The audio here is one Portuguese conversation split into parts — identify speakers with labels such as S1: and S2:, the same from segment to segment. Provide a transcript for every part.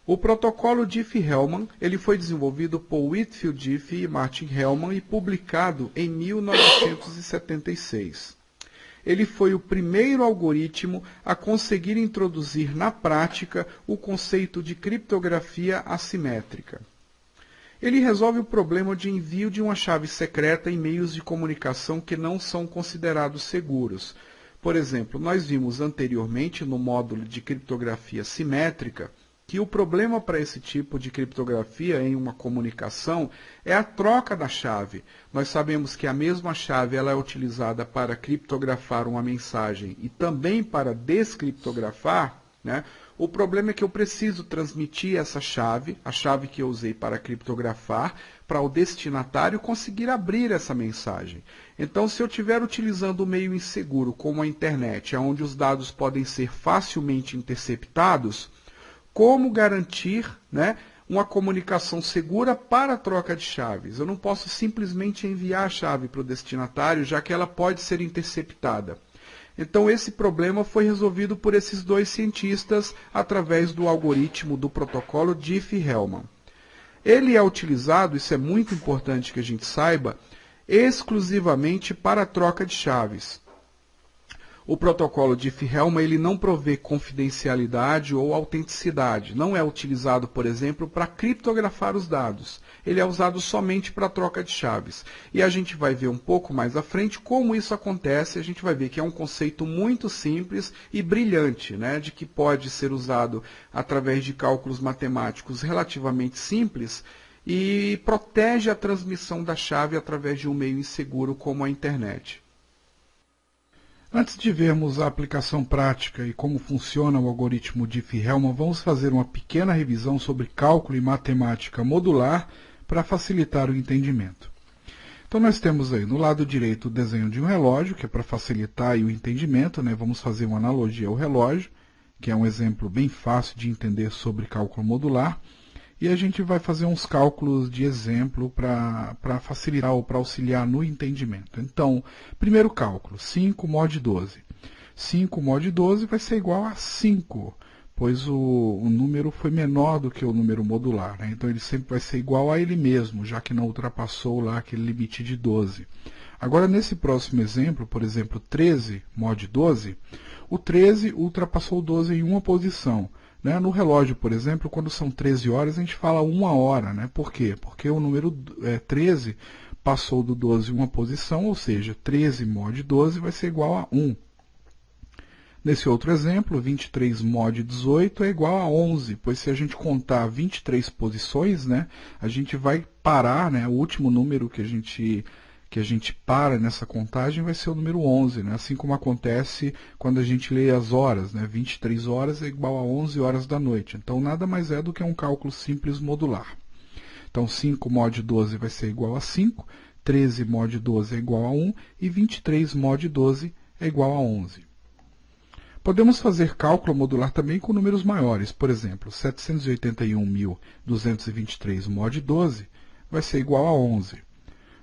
S1: O protocolo Diffie-Hellman ele foi desenvolvido por Whitfield Diffie e Martin Hellman e publicado em 1976. Ele foi o primeiro algoritmo a conseguir introduzir na prática o conceito de criptografia assimétrica. Ele resolve o problema de envio de uma chave secreta em meios de comunicação que não são considerados seguros. Por exemplo, nós vimos anteriormente no módulo de criptografia simétrica que o problema para esse tipo de criptografia em uma comunicação é a troca da chave. Nós sabemos que a mesma chave ela é utilizada para criptografar uma mensagem e também para descriptografar, né? O problema é que eu preciso transmitir essa chave, a chave que eu usei para criptografar, para o destinatário conseguir abrir essa mensagem. Então, se eu estiver utilizando um meio inseguro, como a internet, onde os dados podem ser facilmente interceptados, como garantir, né, uma comunicação segura para a troca de chaves? Eu não posso simplesmente enviar a chave para o destinatário, já que ela pode ser interceptada. Então, esse problema foi resolvido por esses dois cientistas através do algoritmo do protocolo Diffie-Hellman. Ele é utilizado, isso é muito importante que a gente saiba, exclusivamente para a troca de chaves. O protocolo Diffie-Hellman ele não provê confidencialidade ou autenticidade. Não é utilizado, por exemplo, para criptografar os dados. Ele é usado somente para a troca de chaves. E a gente vai ver um pouco mais à frente como isso acontece. A gente vai ver que é um conceito muito simples e brilhante, né, de que pode ser usado através de cálculos matemáticos relativamente simples e protege a transmissão da chave através de um meio inseguro como a internet. Antes de vermos a aplicação prática e como funciona o algoritmo Diffie-Hellman, vamos fazer uma pequena revisão sobre cálculo e matemática modular para facilitar o entendimento. Então nós temos aí no lado direito o desenho de um relógio, que é para facilitar aí o entendimento, né? Vamos fazer uma analogia ao relógio, que é um exemplo bem fácil de entender sobre cálculo modular. E a gente vai fazer uns cálculos de exemplo para facilitar ou para auxiliar no entendimento. Então, primeiro cálculo, 5 mod 12. 5 mod 12 vai ser igual a 5, pois o número foi menor do que o número modular, né? Então ele sempre vai ser igual a ele mesmo, já que não ultrapassou lá aquele limite de 12. Agora, nesse próximo exemplo, por exemplo, 13 mod 12, o 13 ultrapassou o 12 em uma posição. No relógio, por exemplo, quando são 13 horas, a gente fala 1 hora. Né? Por quê? Porque o número 13 passou do 12 em uma posição, ou seja, 13 mod 12 vai ser igual a 1. Nesse outro exemplo, 23 mod 18 é igual a 11, pois se a gente contar 23 posições, né, a gente vai parar, né, o último número que a gente para nessa contagem vai ser o número 11, né? Assim como acontece quando a gente lê as horas, né? 23 horas é igual a 11 horas da noite. Então, nada mais é do que um cálculo simples modular. Então, 5 mod 12 vai ser igual a 5, 13 mod 12 é igual a 1 e 23 mod 12 é igual a 11. Podemos fazer cálculo modular também com números maiores. Por exemplo, 781.223 mod 12 vai ser igual a 11.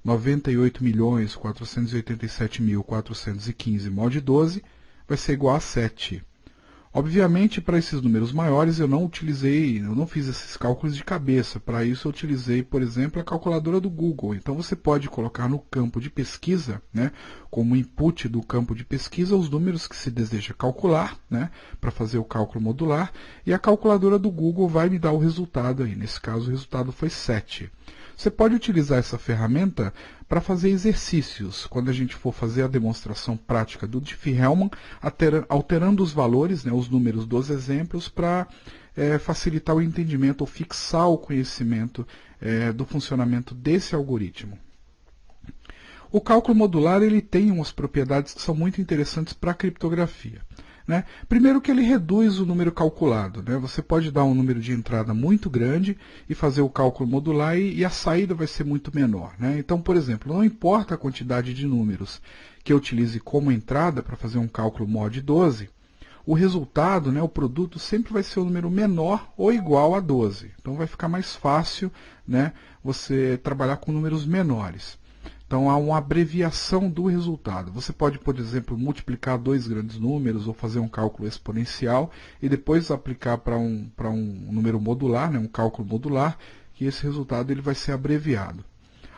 S1: 98.487.415 mod 12 vai ser igual a 7. Obviamente, para esses números maiores, eu não fiz esses cálculos de cabeça. Para isso, eu utilizei, por exemplo, a calculadora do Google. Então, você pode colocar no campo de pesquisa, né, como input do campo de pesquisa, os números que se deseja calcular, né, para fazer o cálculo modular, e a calculadora do Google vai me dar o resultado aí. Nesse caso, o resultado foi 7. Você pode utilizar essa ferramenta para fazer exercícios, quando a gente for fazer a demonstração prática do Diffie-Hellman, alterando os valores, né, os números dos exemplos, para facilitar o entendimento ou fixar o conhecimento do funcionamento desse algoritmo. O cálculo modular ele tem umas propriedades que são muito interessantes para a criptografia. Né? Primeiro que ele reduz o número calculado. Né? Você pode dar um número de entrada muito grande e fazer o cálculo modular e a saída vai ser muito menor. Né? Então, por exemplo, não importa a quantidade de números que eu utilize como entrada para fazer um cálculo mod 12, o resultado, né, o produto, sempre vai ser um número menor ou igual a 12. Então vai ficar mais fácil, né, você trabalhar com números menores. Então há uma abreviação do resultado. Você pode, por exemplo, multiplicar dois grandes números ou fazer um cálculo exponencial e depois aplicar para um número modular, né, um cálculo modular, que esse resultado ele vai ser abreviado.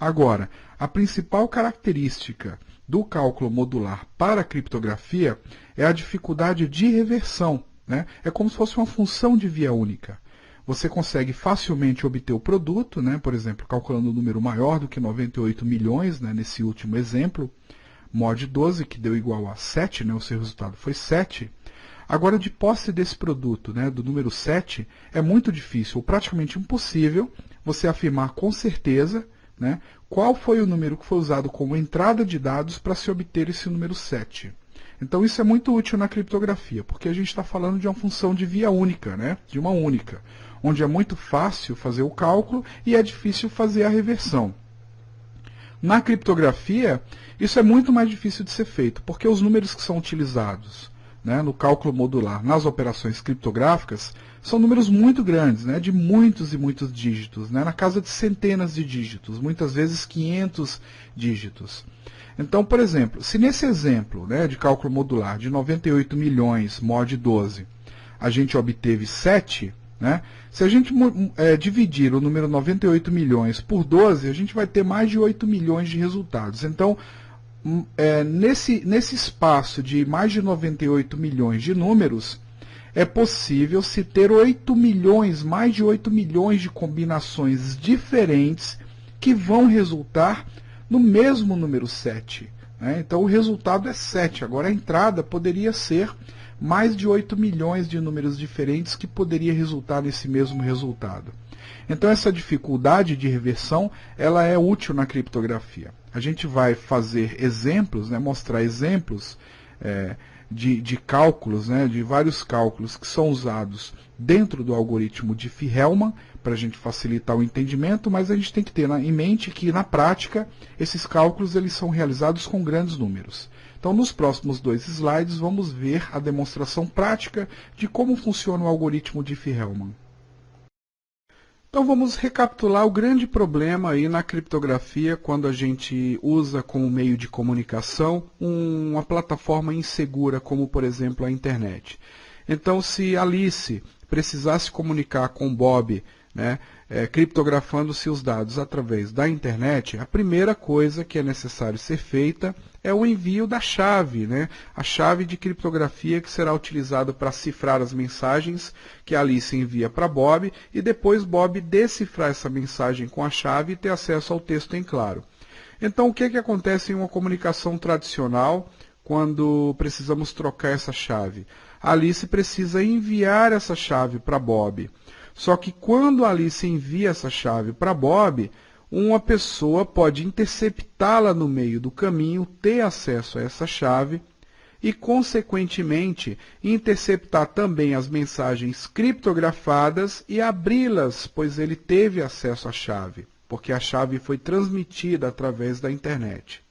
S1: Agora, a principal característica do cálculo modular para a criptografia é a dificuldade de reversão, né? É como se fosse uma função de via única. Você consegue facilmente obter o produto, né? Por exemplo, calculando um número maior do que 98 milhões, né? Nesse último exemplo, mod 12, que deu igual a 7, né? O seu resultado foi 7. Agora, de posse desse produto, né? Do número 7, é muito difícil, ou praticamente impossível, você afirmar com certeza, né, qual foi o número que foi usado como entrada de dados para se obter esse número 7. Então isso é muito útil na criptografia, porque a gente está falando de uma função de via única, né, de uma única, onde é muito fácil fazer o cálculo e é difícil fazer a reversão. Na criptografia, isso é muito mais difícil de ser feito, porque os números que são utilizados, né, no cálculo modular, nas operações criptográficas, são números muito grandes, né, de muitos e muitos dígitos, né, na casa de centenas de dígitos, muitas vezes 500 dígitos. Então, por exemplo, se nesse exemplo, né, de cálculo modular de 98 milhões mod 12, a gente obteve 7, né, se a gente dividir o número 98 milhões por 12, a gente vai ter mais de 8 milhões de resultados. Então, nesse espaço de mais de 98 milhões de números, é possível se ter 8 milhões, mais de 8 milhões de combinações diferentes que vão resultar no mesmo número 7. Né? Então o resultado é 7. Agora a entrada poderia ser mais de 8 milhões de números diferentes que poderia resultar nesse mesmo resultado. Então essa dificuldade de reversão ela é útil na criptografia. A gente vai fazer exemplos, né, mostrar exemplos de cálculos, né, de vários cálculos que são usados dentro do algoritmo Diffie-Hellman para a gente facilitar o entendimento, mas a gente tem que ter em mente que na prática esses cálculos eles são realizados com grandes números. Então nos próximos 2 slides vamos ver a demonstração prática de como funciona o algoritmo Diffie-Hellman. Então vamos recapitular o grande problema aí na criptografia quando a gente usa como meio de comunicação uma plataforma insegura como, por exemplo, a internet. Então se Alice precisasse comunicar com Bob, né, criptografando seus dados através da internet, a primeira coisa que é necessário ser feita é o envio da chave, né? A chave de criptografia que será utilizada para cifrar as mensagens que a Alice envia para Bob e depois Bob decifrar essa mensagem com a chave e ter acesso ao texto em claro. Então, o que acontece em uma comunicação tradicional quando precisamos trocar essa chave? A Alice precisa enviar essa chave para Bob. Só que quando a Alice envia essa chave para Bob, uma pessoa pode interceptá-la no meio do caminho, ter acesso a essa chave e, consequentemente, interceptar também as mensagens criptografadas e abri-las, pois ele teve acesso à chave, porque a chave foi transmitida através da internet.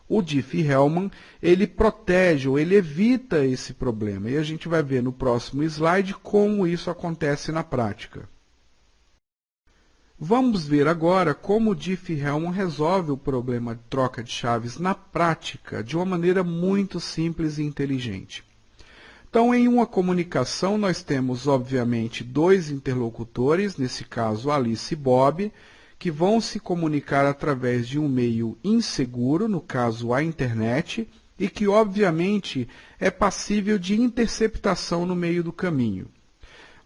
S1: O Diffie-Hellman, ele protege ou ele evita esse problema, e a gente vai ver no próximo slide como isso acontece na prática. Vamos ver agora como o Diffie-Hellman resolve o problema de troca de chaves na prática, de uma maneira muito simples e inteligente. Então, em uma comunicação, nós temos, obviamente, 2 interlocutores, nesse caso Alice e Bob, que vão se comunicar através de um meio inseguro, no caso a internet, e que, obviamente, é passível de interceptação no meio do caminho.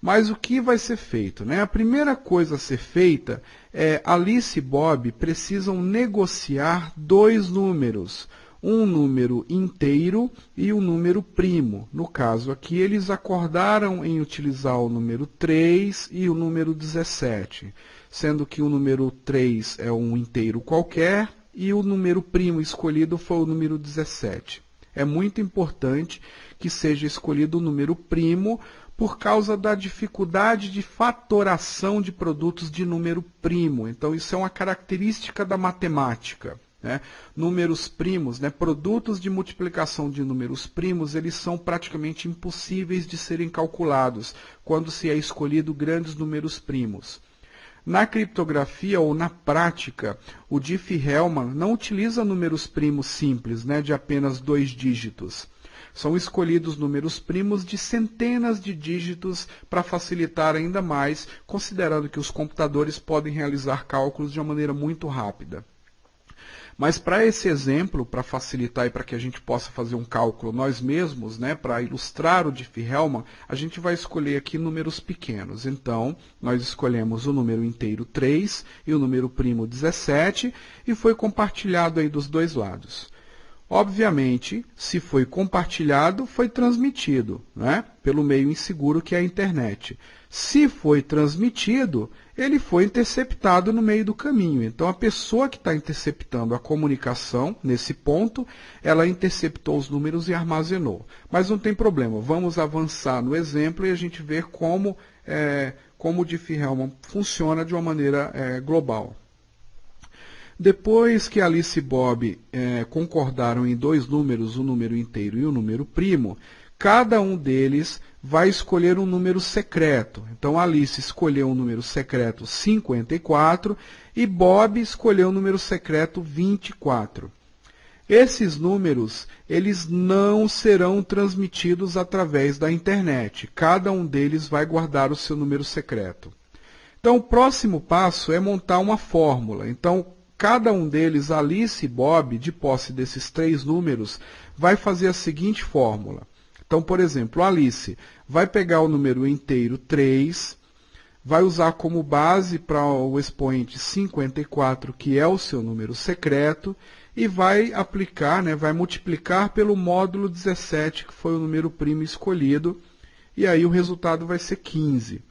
S1: Mas o que vai ser feito? Né? A primeira coisa a ser feita é Alice e Bob precisam negociar 2 números, um número inteiro e um número primo. No caso aqui, eles acordaram em utilizar o número 3 e o número 17, sendo que o número 3 é um inteiro qualquer e o número primo escolhido foi o número 17. É muito importante que seja escolhido o número primo, por causa da dificuldade de fatoração de produtos de número primo. Então, isso é uma característica da matemática. Né? Números primos, né? Produtos de multiplicação de números primos, eles são praticamente impossíveis de serem calculados quando se é escolhido grandes números primos. Na criptografia ou na prática, o Diffie-Hellman não utiliza números primos simples, né, de apenas 2 dígitos. São escolhidos números primos de centenas de dígitos para facilitar ainda mais, considerando que os computadores podem realizar cálculos de uma maneira muito rápida. Mas para esse exemplo, para facilitar e para que a gente possa fazer um cálculo nós mesmos, né, para ilustrar o Diffie-Hellman, a gente vai escolher aqui números pequenos. Então, nós escolhemos o número inteiro 3 e o número primo 17 e foi compartilhado aí dos dois lados. Obviamente, se foi compartilhado, foi transmitido, né, pelo meio inseguro que é a internet. Se foi transmitido, ele foi interceptado no meio do caminho. Então, a pessoa que está interceptando a comunicação, nesse ponto, ela interceptou os números e armazenou. Mas não tem problema, vamos avançar no exemplo e a gente ver como o Diffie-Hellman funciona de uma maneira global. Depois que Alice e Bob concordaram em 2 números, o número inteiro e o número primo, cada um deles vai escolher um número secreto. Então, Alice escolheu o número secreto 54 e Bob escolheu o número secreto 24. Esses números, eles não serão transmitidos através da internet. Cada um deles vai guardar o seu número secreto. Então, o próximo passo é montar uma fórmula. Então, cada um deles, Alice e Bob, de posse desses 3 números, vai fazer a seguinte fórmula. Então, por exemplo, Alice vai pegar o número inteiro 3, vai usar como base para o expoente 54, que é o seu número secreto, e vai aplicar, né, vai multiplicar pelo módulo 17, que foi o número primo escolhido, e aí o resultado vai ser 15.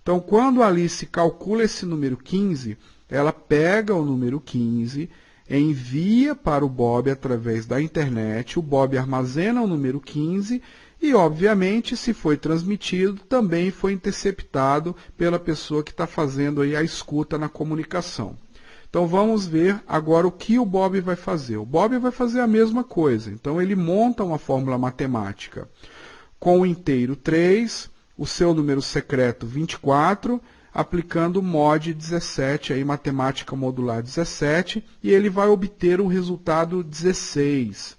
S1: Então, quando Alice calcula esse número 15, ela pega o número 15, envia para o Bob através da internet, o Bob armazena o número 15 e, obviamente, se foi transmitido, também foi interceptado pela pessoa que está fazendo aí a escuta na comunicação. Então, vamos ver agora o que o Bob vai fazer. O Bob vai fazer a mesma coisa. Então, ele monta uma fórmula matemática com o inteiro 3, o seu número secreto 24, aplicando o mod 17, aí, matemática modular 17, e ele vai obter o resultado 16.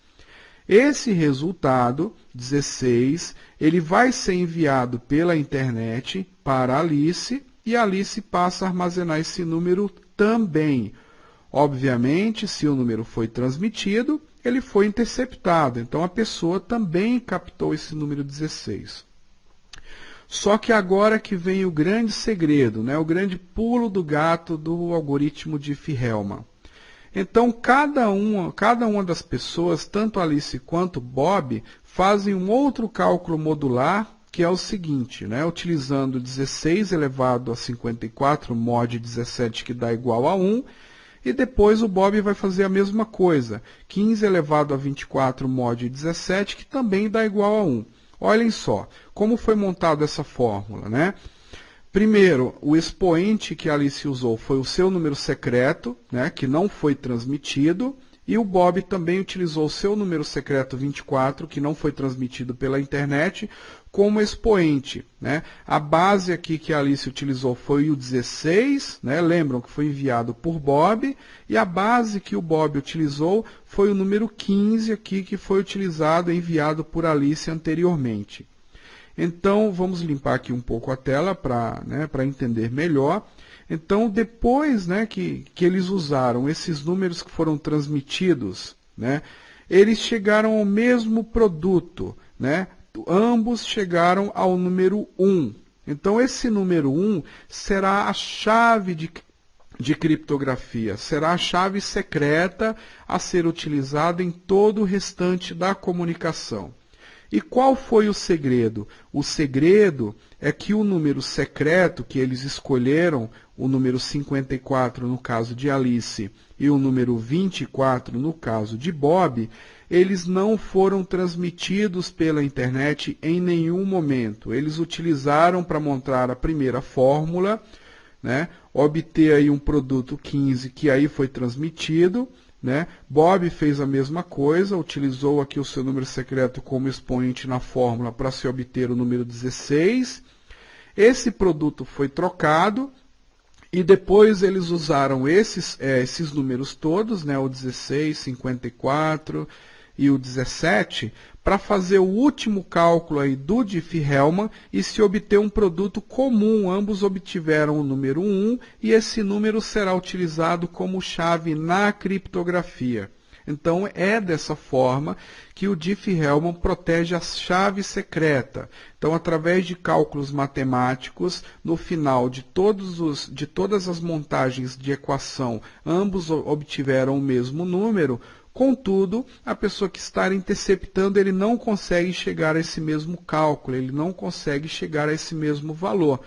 S1: Esse resultado, 16, ele vai ser enviado pela internet para Alice, e Alice passa a armazenar esse número também. Obviamente, se o número foi transmitido, ele foi interceptado. Então, a pessoa também captou esse número 16. Só que agora que vem o grande segredo, né, o grande pulo do gato do algoritmo Diffie-Hellman. Então, cada uma das pessoas, tanto Alice quanto Bob, fazem um outro cálculo modular, que é o seguinte, né, utilizando 16 elevado a 54 mod 17, que dá igual a 1, e depois o Bob vai fazer a mesma coisa, 15 elevado a 24 mod 17, que também dá igual a 1. Olhem só, como foi montada essa fórmula, né? Primeiro, o expoente que a Alice usou foi o seu número secreto, né, que não foi transmitido, e o Bob também utilizou o seu número secreto 24, que não foi transmitido pela internet, como expoente, né? A base aqui que a Alice utilizou foi o 16, né? Lembram que foi enviado por Bob, e a base que o Bob utilizou foi o número 15 aqui, que foi utilizado e enviado por Alice anteriormente. Então, vamos limpar aqui um pouco a tela para entender melhor. Então, depois, né, que eles usaram esses números que foram transmitidos, né, eles chegaram ao mesmo produto, né? Ambos chegaram ao número 1. Então, esse número 1 será a chave de criptografia, será a chave secreta a ser utilizada em todo o restante da comunicação. E qual foi o segredo? O segredo é que o número secreto que eles escolheram, o número 54 no caso de Alice e o número 24 no caso de Bob, eles não foram transmitidos pela internet em nenhum momento. Eles utilizaram para montar a primeira fórmula, né, obter aí um produto 15 que aí foi transmitido, né? Bob fez a mesma coisa, utilizou aqui o seu número secreto como expoente na fórmula para se obter o número 16. Esse produto foi trocado E depois eles usaram esses números todos, né, o 16, 54 e o 17, para fazer o último cálculo aí do Diffie-Hellman e se obter um produto comum. Ambos obtiveram o número 1 e esse número será utilizado como chave na criptografia. Então é dessa forma que o Diffie-Hellman protege a chave secreta. Então, através de cálculos matemáticos, no final de todas as montagens de equação, ambos obtiveram o mesmo número. Contudo, a pessoa que está interceptando, ele não consegue chegar a esse mesmo cálculo, ele não consegue chegar a esse mesmo valor.